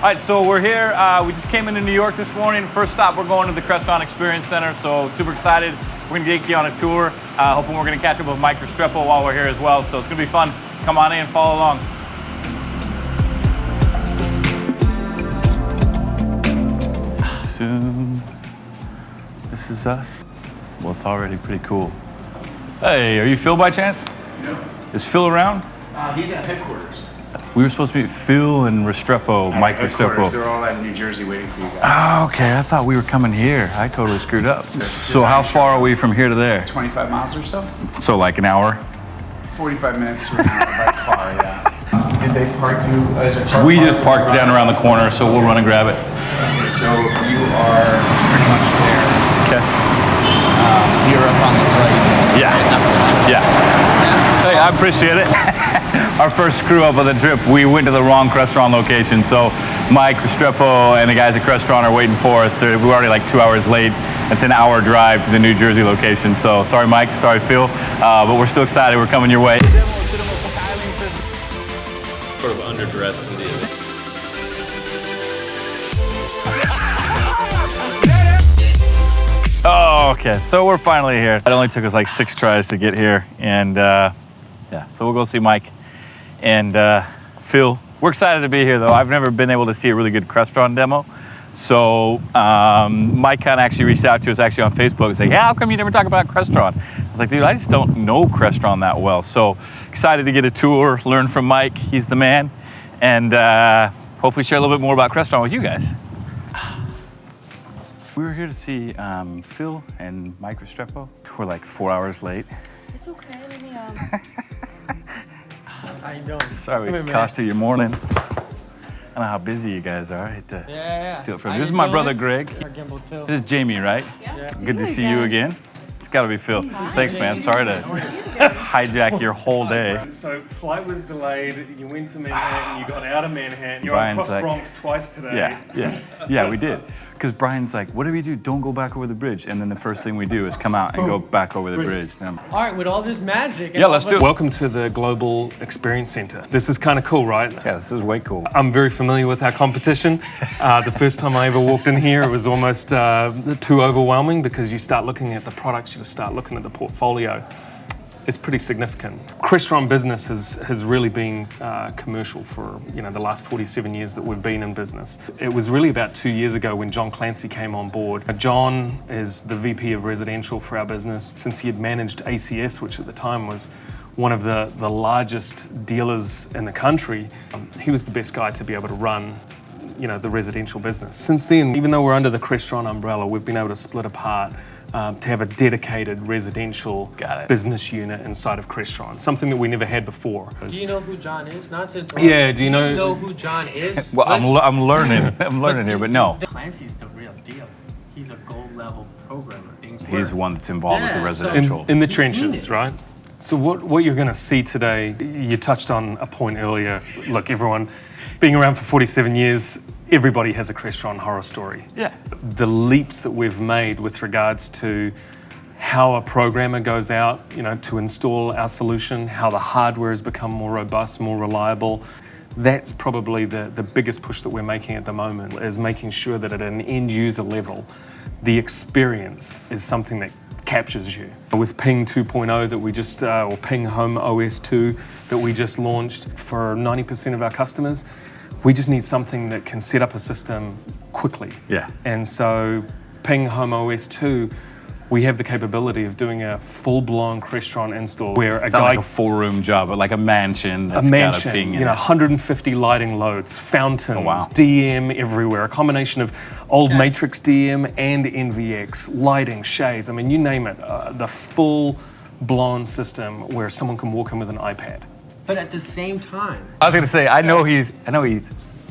All right, so we're here. We just came into New York this morning. First stop, we're going to the Crestron Experience Center, so super excited. We're gonna take you on a tour. Hoping we're gonna catch up with Mike Restrepo while we're here as well, so it's gonna be fun. Come on in and follow along. Soon, this is us. Well, it's already pretty cool. Hey, are you Phil by chance? No. Is Phil around? He's at headquarters. We were supposed to meet Phil and Restrepo, Mike Restrepo. They're all at New Jersey waiting for you guys. Oh, okay. I thought we were coming here. I totally screwed up. So how far are we from here to there? 25 miles or so? So like an hour? 45 minutes to an hour by car, yeah. Did they park you as a car? We just parked down around the corner, so we'll run and grab it. Okay, so you are pretty much there. Okay. You're up on the right. Yeah. Yeah. Hey, I appreciate it. Our first screw up of the trip, we went to the wrong Crestron location. So Mike Restrepo and the guys at Crestron are waiting for us. We're already like 2 hours late. It's an hour drive to the New Jersey location. So sorry, Mike. Sorry, Phil. But we're still excited. We're coming your way. Sort of underdressed video. Oh, okay. So we're finally here. It only took us like 6 tries to get here. And yeah, so we'll go see Mike and Phil. We're excited to be here, though. I've never been able to see a really good Crestron demo. So Mike kind of actually reached out to us actually on Facebook and said, yeah, how come you never talk about Crestron? I was like, dude, I just don't know Crestron that well. So excited to get a tour, learn from Mike. He's the man. And hopefully share a little bit more about Crestron with you guys. We were here to see Phil and Mike Restrepo. We're like 4 hours late. It's okay, let me, How you doing? Sorry we cost you your morning. I don't know how busy you guys are. I hate to steal it from you. This is my brother, Greg. This is Jamie, right? Yeah. Good to see you again. It's got to be Phil. Thanks, man. Sorry to hijack your whole day. So flight was delayed. You went to Manhattan. You got out of Manhattan. You're Brian's across like, Bronx twice today. Yeah, we did. Because Brian's like, what do we do? Don't go back over the bridge. And then the first thing we do is come out and go back over the bridge. All right, with all this magic. Yeah, let's do it. Welcome to the Global Experience Center. This is kind of cool, right? Yeah, this is way cool. I'm very familiar with our competition. The first time I ever walked in here, it was almost too overwhelming because you start looking at the products, you start looking at the portfolio. It's pretty significant. Crestron business has really been commercial for the last 47 years that we've been in business. It was really about 2 years ago when John Clancy came on board. John is the VP of residential for our business. Since he had managed ACS, which at the time was one of the largest dealers in the country, he was the best guy to be able to run the residential business. Since then, even though we're under the Crestron umbrella, we've been able to split apart to have a dedicated residential business unit inside of Crestron, something that we never had before. Do you know who John is? Not to yeah, do you know who John is? Well, I'm learning. I'm learning here, but no. Clancy's the real deal. He's a gold level programmer. He's the one that's involved with the residential. In the trenches, right? So what you're going to see today, you touched on a point earlier. Look, everyone, being around for 47 years, everybody has a Crestron horror story. Yeah. The leaps that we've made with regards to how a programmer goes out, to install our solution, how the hardware has become more robust, more reliable. That's probably the biggest push that we're making at the moment, is making sure that at an end user level, the experience is something that captures you. With Pyng 2.0 that we just, or Pyng Home OS 2 that we just launched for 90% of our customers, we just need something that can set up a system quickly. Yeah. And so Pyng Home OS 2, we have the capability of doing a full-blown Crestron install where a guy... like a full-room job, but like a mansion that's got a Pyng in it. 150 lighting loads, fountains, wow. DM everywhere, a combination of old Matrix DM and NVX, lighting, shades, I mean, you name it, the full-blown system where someone can walk in with an iPad. But at the same time, I was gonna say, I know he's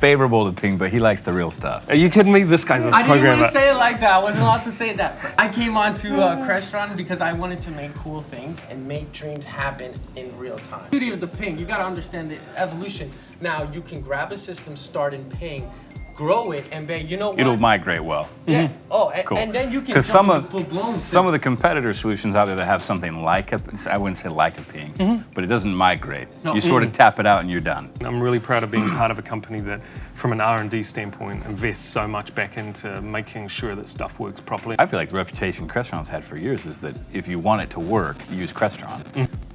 favorable to Pyng, but he likes the real stuff. Are you kidding me? This guy's a programmer. I didn't want to say it like that. I wasn't allowed to say that. I came on to Crestron because I wanted to make cool things and make dreams happen in real time. The beauty of the Pyng, you got to understand the evolution. Now, you can grab a system, start in Pyng, grow it, and you know what? It'll migrate well. Yeah. Oh, Cool. and then you can Because jump some into full-blown some of the competitor solutions out there that have something like I wouldn't say like a Pyng, but it doesn't migrate. No. You sort of tap it out and you're done. I'm really proud of being part of a company that, from an R&D standpoint, invests so much back into making sure that stuff works properly. I feel like the reputation Crestron's had for years is that if you want it to work, use Crestron.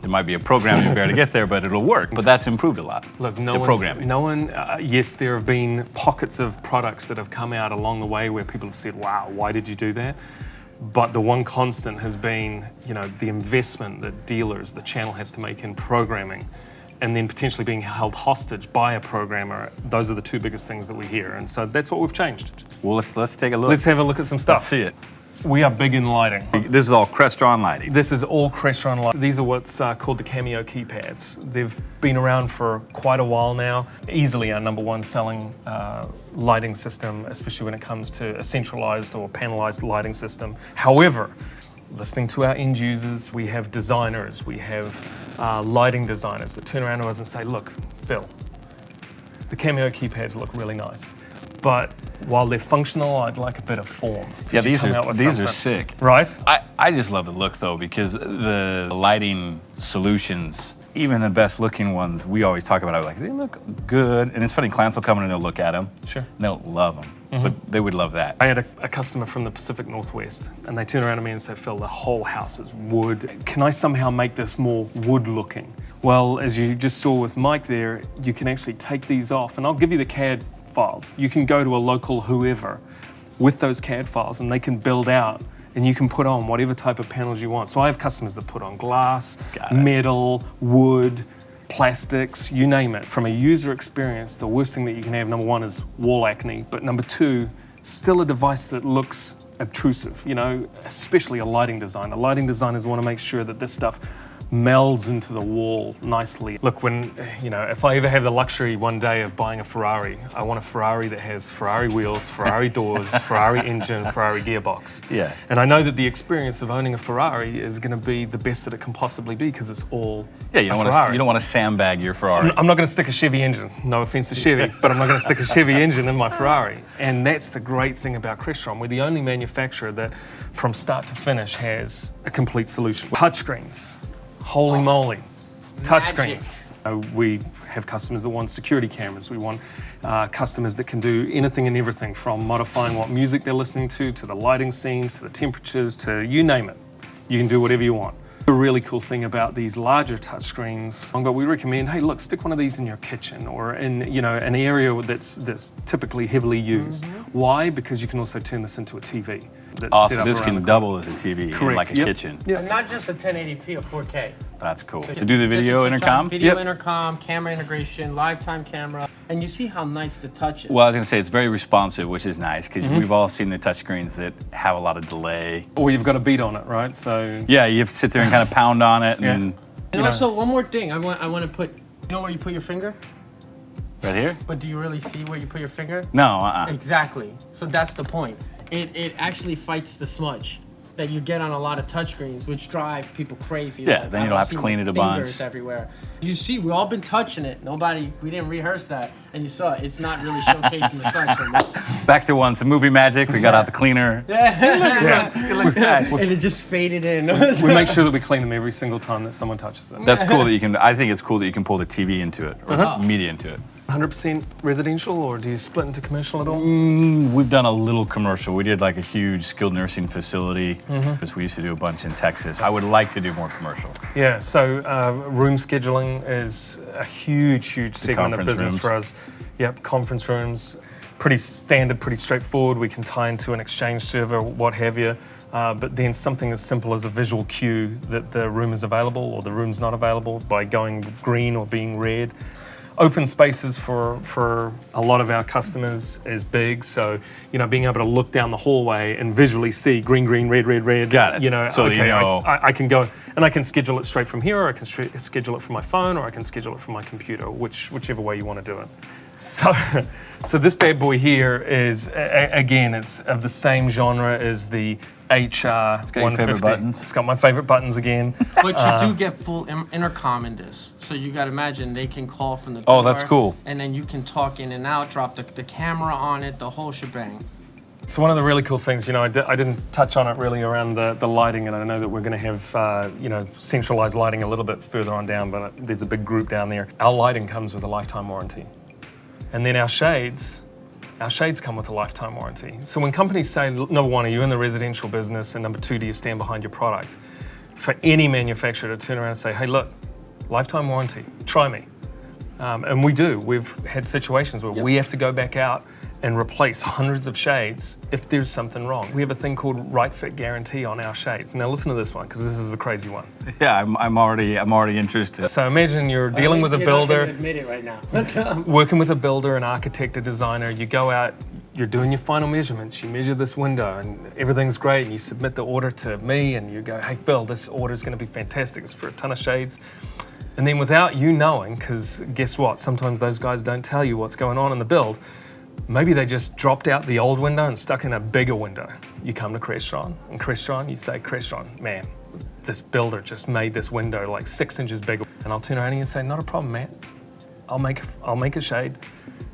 There might be a programming barrier to get there, but it'll work. But that's improved a lot. Look, yes, there have been pockets of products that have come out along the way where people have said, wow, why did you do that? But the one constant has been, the investment that dealers, the channel has to make in programming, and then potentially being held hostage by a programmer. Those are the two biggest things that we hear. And so that's what we've changed. Well, let's take a look. Let's have a look at some stuff. Let's see it. We are big in lighting. This is all Crestron lighting. This is all Crestron lighting. These are what's called the Cameo keypads. They've been around for quite a while now. Easily our #1 selling lighting system, especially when it comes to a centralized or panelized lighting system. However, listening to our end users, we have designers, we have lighting designers that turn around to us and say, look, Phil, the Cameo keypads look really nice, but while they're functional, I'd like a bit of form. Yeah, these are sick. Right? I just love the look though, because the lighting solutions, even the best looking ones, we always talk about, like, they look good. And it's funny, clients will come in and they'll look at them. Sure. And they'll love them, but they would love that. I had a customer from the Pacific Northwest, and they turn around to me and say, Phil, the whole house is wood. Can I somehow make this more wood looking? Well, as you just saw with Mike there, you can actually take these off, and I'll give you the CAD files. You can go to a local whoever with those CAD files, and they can build out, and you can put on whatever type of panels you want. So I have customers that put on glass, metal, wood, plastics, you name it. From a user experience, the worst thing that you can have, #1 is wall acne, but #2, still a device that looks obtrusive, especially a lighting designer. Lighting designers want to make sure that this stuff melds into the wall nicely. Look, if I ever have the luxury one day of buying a Ferrari, I want a Ferrari that has Ferrari wheels, Ferrari doors, Ferrari engine, Ferrari gearbox. Yeah. And I know that the experience of owning a Ferrari is going to be the best that it can possibly be because it's all you don't want to sandbag your Ferrari. I'm not going to stick a Chevy engine, no offense to Chevy, but I'm not going to stick a Chevy engine in my Ferrari. And that's the great thing about Crestron. We're the only manufacturer that from start to finish has a complete solution. Touchscreens. Holy moly, touchscreens. We have customers that want security cameras. We want customers that can do anything and everything, from modifying what music they're listening to the lighting scenes, to the temperatures, to you name it. You can do whatever you want. The really cool thing about these larger touchscreens, but we recommend, hey, look, stick one of these in your kitchen or in an area that's typically heavily used. Why? Because you can also turn this into a TV. So this can double as a TV in like a kitchen. Yeah. And not just a 1080p or 4K. That's cool. To do the video intercom? Video intercom, camera integration, lifetime camera. And you see how nice the touch is. Well, I was going to say, it's very responsive, which is nice, because we've all seen the touchscreens that have a lot of delay. Or you've got a beat on it, right? So yeah, you have to sit there and kind of pound on it. And also, one more thing. I want to put, where you put your finger? Right here? But do you really see where you put your finger? No, Exactly. So that's the point. It actually fights the smudge that you get on a lot of touchscreens, which drive people crazy. Yeah, then you don't have to clean it a bunch. Fingers everywhere. You see, we've all been touching it. We didn't rehearse that, and you saw it. It's not really showcasing the sunshine. Back to once, movie magic. We got out the cleaner. It looks nice. And it just faded in. We make sure that we clean them every single time that someone touches it. That's cool that you can. I think it's cool that you can pull the TV into it or media into it. 100% residential, or do you split into commercial at all? We've done a little commercial. We did like a huge skilled nursing facility because we used to do a bunch in Texas. I would like to do more commercial. Yeah, so room scheduling is a huge segment of business for us. Yep, conference rooms, pretty standard, pretty straightforward. We can tie into an Exchange server, what have you. But then something as simple as a visual cue that the room is available or the room's not available by going green or being red. Open spaces for a lot of our customers is big, so being able to look down the hallway and visually see green, red. Got it. So I can go and I can schedule it straight from here, or I can schedule it from my phone, or I can schedule it from my computer, whichever way you want to do it. So this bad boy here is again, it's of the same genre as the HR 150. It's got my favorite buttons again. But you do get full intercom in this. So you got to imagine they can call from the door. Oh, that's cool. And then you can talk in and out, drop the camera on it, the whole shebang. So one of the really cool things, I didn't touch on it really around the lighting, and I know that we're going to have, centralized lighting a little bit further on down, but there's a big group down there. Our lighting comes with a lifetime warranty. And then our shades come with a lifetime warranty. So when companies say, number one, are you in the residential business? And number two, do you stand behind your product? For any manufacturer to turn around and say, hey, look, lifetime warranty, try me. And we do. We've had situations where we have to go back out and replace hundreds of shades if there's something wrong. We have a thing called right fit guarantee on our shades. Now listen to this one, because this is the crazy one. Yeah, I'm already interested. So imagine you're dealing with a builder, Admit it right now. working with a builder, an architect, a designer. You go out, you're doing your final measurements. You measure this window, and everything's great. And you submit the order to me, and you go, "Hey Phil, this order is going to be fantastic. It's for a ton of shades." And then without you knowing, because guess what? Sometimes those guys don't tell you what's going on in the build. Maybe they just dropped out the old window and stuck in a bigger window. You come to Crestron, and Crestron, you say, Crestron, man, this builder just made this window like 6 inches bigger. And I'll turn around and say, not a problem, Matt. I'll make a shade,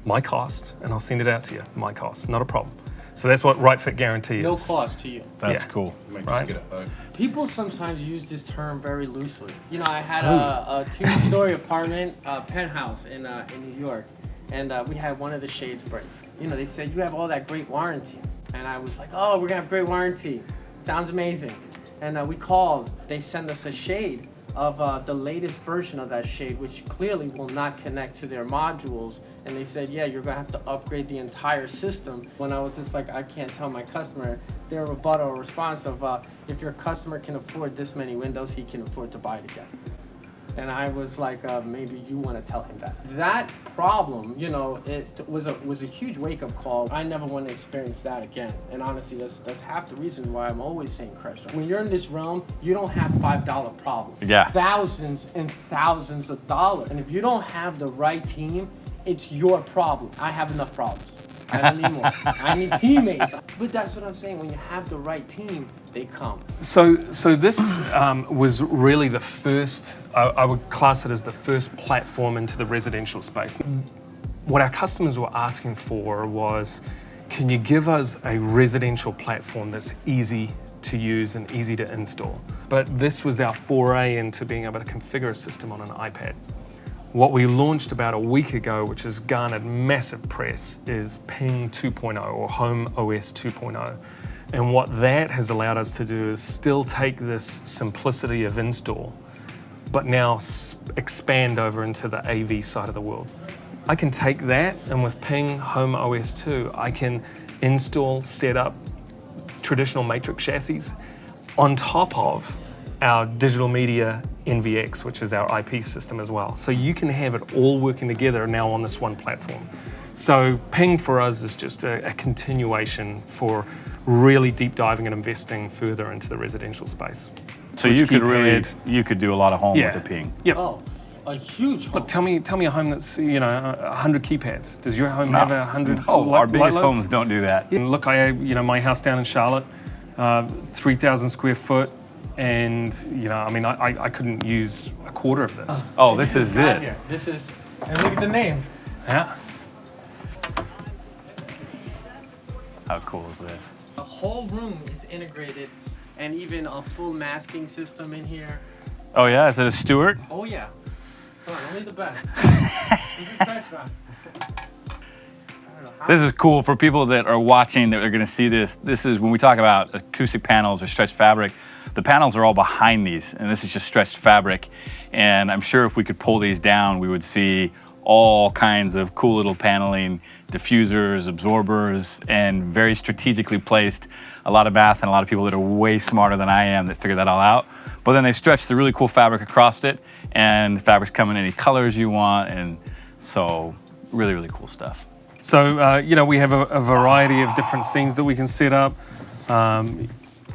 my cost, and I'll send it out to you, my cost, not a problem. So that's what right fit guarantee is. No cost to you. That's cool. You might Right. just get a hug. People sometimes use this term very loosely. I had a 2-story apartment, penthouse in New York, and we had one of the shades break. They said, you have all that great warranty. And I was like, oh, we're gonna have great warranty. Sounds amazing. And we called, they sent us a shade of the latest version of that shade, which clearly will not connect to their modules. And they said, yeah, you're gonna have to upgrade the entire system. When I was just like, I can't tell my customer, their rebuttal response of, if your customer can afford this many windows, he can afford to buy it again. And I was like, maybe you want to tell him that. That problem, it was a huge wake-up call. I never want to experience that again. And honestly, that's half the reason why I'm always saying Crestron. When you're in this realm, you don't have $5 problems. Yeah. Thousands and thousands of dollars. And if you don't have the right team, it's your problem. I have enough problems. I don't need more. I need teammates. But that's what I'm saying. When you have the right team, they come. So this was really the first, I would class it as the first platform into the residential space. What our customers were asking for was, can you give us a residential platform that's easy to use and easy to install? But this was our foray into being able to configure a system on an iPad. What we launched about a week ago, which has garnered massive press, is Pyng 2.0 or Home OS 2.0. And what that has allowed us to do is still take this simplicity of install, but now expand over into the AV side of the world. I can take that, and with Pyng Home OS 2, I can install, set up traditional matrix chassis on top of our digital media NVX, which is our IP system as well. So you can have it all working together now on this one platform. So Pyng for us is just a continuation for really deep diving and investing further into the residential space. So you could do a lot of home with a Pyng. Yep. Oh, a huge home. Look, tell me a home that's 100 keypads. Does your home have 100? Oh, our biggest homes don't do that. And look, my house down in Charlotte, 3,000 square foot. And, I couldn't use a quarter of this. Oh, this is it. Yeah, this is, and look at the name. Yeah. How cool is this? The whole room is integrated, and even a full masking system in here. Oh yeah, is it a Stewart? Oh yeah. Come on, only the best. This is Crestron. This is cool for people that are watching, that are gonna see this. This is when we talk about acoustic panels or stretched fabric, the panels are all behind these, and this is just stretched fabric. And I'm sure if we could pull these down, we would see all kinds of cool little paneling, diffusers, absorbers, and very strategically placed. A lot of math and a lot of people that are way smarter than I am that figure that all out. But then they stretch the really cool fabric across it, and the fabrics come in any colors you want, and so really, really cool stuff. So, we have a variety of different scenes that we can set up.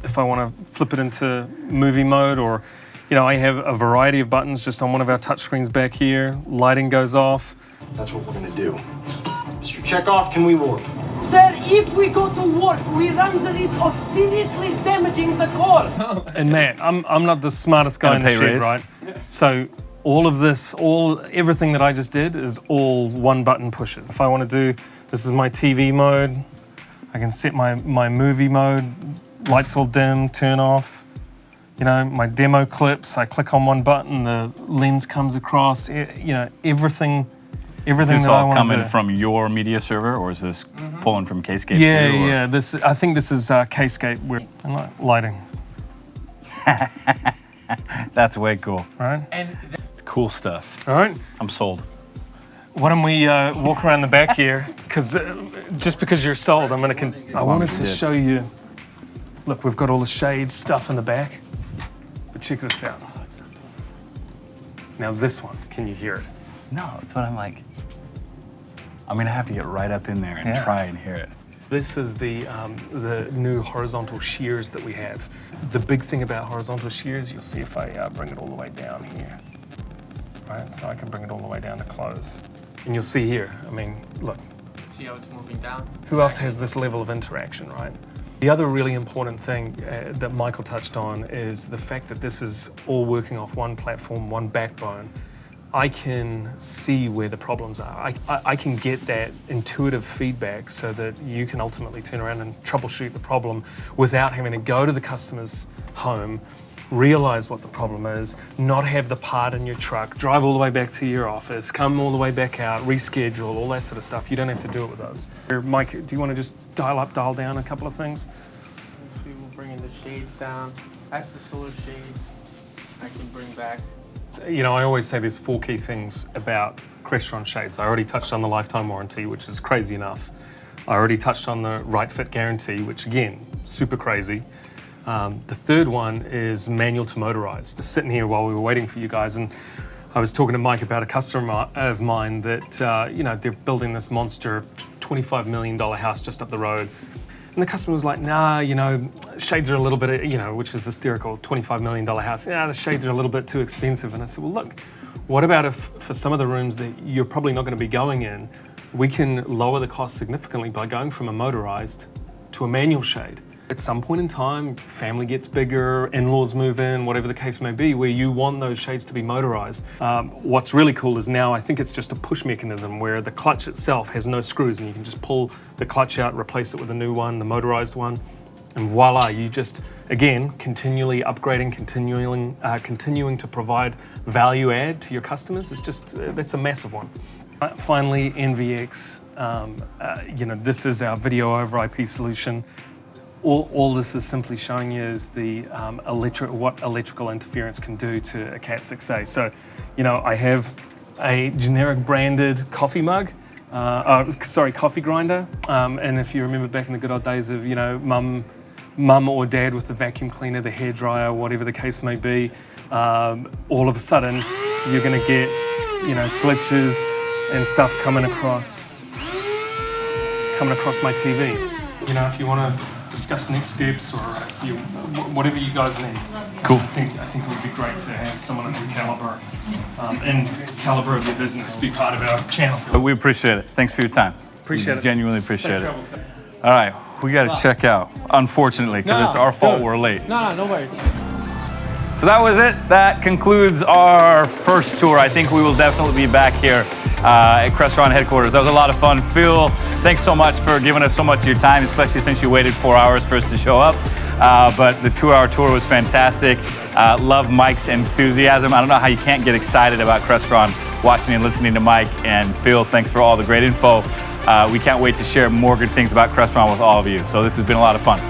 If I want to flip it into movie mode, or, I have a variety of buttons just on one of our touchscreens back here. Lighting goes off. That's what we're going to do. Mr. Chekhov, can we work? Sir, if we go to work, we run the risk of seriously damaging the core. And Matt, I'm not the smartest guy in the shed, right? So all of this, everything that I just did is all one button pushes. If I want to do, this is my TV mode. I can set my movie mode, lights all dim, turn off. You know, my demo clips, I click on one button, the lens comes across, you know, everything Is this that I all want to coming do. from your media server, or is this pulling from Kscape? Yeah, too, or- yeah. I think this is Kscape. And lighting, That's way cool. right? And Cool stuff. All right. I'm sold. Why don't we walk around the back here? Because just because you're sold, I wanted to show you. Look, we've got all the shade stuff in the back. But check this out. Now this one, can you hear it? No, that's what I'm like. I'm gonna have to get right up in there and Yeah. try and hear it. This is the new horizontal shears that we have. The big thing about horizontal shears, you'll see if I bring it all the way down here. Right, so I can bring it all the way down to close. And you'll see here, I mean, look, see how it's moving down? who else has this level of interaction, right? The other really important thing that Michael touched on is the fact that this is all working off one platform, one backbone. I can see where the problems are. I can get that intuitive feedback so that you can ultimately turn around and troubleshoot the problem without having to go to the customer's home, realize what the problem is, not have the part in your truck, drive all the way back to your office, come all the way back out, reschedule, all that sort of stuff. You don't have to do it with us. Here, Mike, do you want to just dial up, dial down a couple of things? We will bring in the shades down. That's the solar shades I can bring back. You know, I always say there's 4 key things about Crestron shades. I already touched on the lifetime warranty, which is crazy enough. I already touched on the right fit guarantee, which again, super crazy. The third one is manual to motorized. Just sitting here while we were waiting for you guys, and I was talking to Mike about a customer of mine that, you know, they're building this monster $25 million house just up the road. And the customer was like, nah, you know, shades are a little bit, you know, which is hysterical, $25 million house. Yeah, the shades are a little bit too expensive. And I said, well, look, what about if for some of the rooms that you're probably not going to be going in, we can lower the cost significantly by going from a motorized to a manual shade. At some point in time, family gets bigger, in-laws move in, whatever the case may be, where you want those shades to be motorized. What's really cool is now I think it's just a push mechanism where the clutch itself has no screws and you can just pull the clutch out, replace it with a new one, the motorized one, and voila, you just, again, continually upgrading, continuing to provide value add to your customers. It's just, that's a massive one. Finally, NVX, you know, this is our video over IP solution. All this is simply showing you is the what electrical interference can do to a Cat 6A. So, you know, I have a generic branded coffee mug, coffee grinder. And if you remember back in the good old days of, you know, mum or dad with the vacuum cleaner, the hairdryer, whatever the case may be, all of a sudden you're going to get, you know, glitches and stuff coming across my TV. You know, if you want to discuss next steps or if you, whatever you guys need. Cool. I think it would be great to have someone of your caliber and caliber of your business be part of our channel. But we appreciate it. Thanks for your time. Appreciate We it. Genuinely appreciate Safe it. travels. All right, we got to check out, unfortunately, because it's our fault we're late. No worries. So that was it. That concludes our first tour. I think we will definitely be back here at Crestron Headquarters. That was a lot of fun. Phil, thanks so much for giving us so much of your time, especially since you waited 4 hours for us to show up. But the 2-hour tour was fantastic. Love Mike's enthusiasm. I don't know how you can't get excited about Crestron watching and listening to Mike. And Phil, thanks for all the great info. We can't wait to share more good things about Crestron with all of you. So this has been a lot of fun.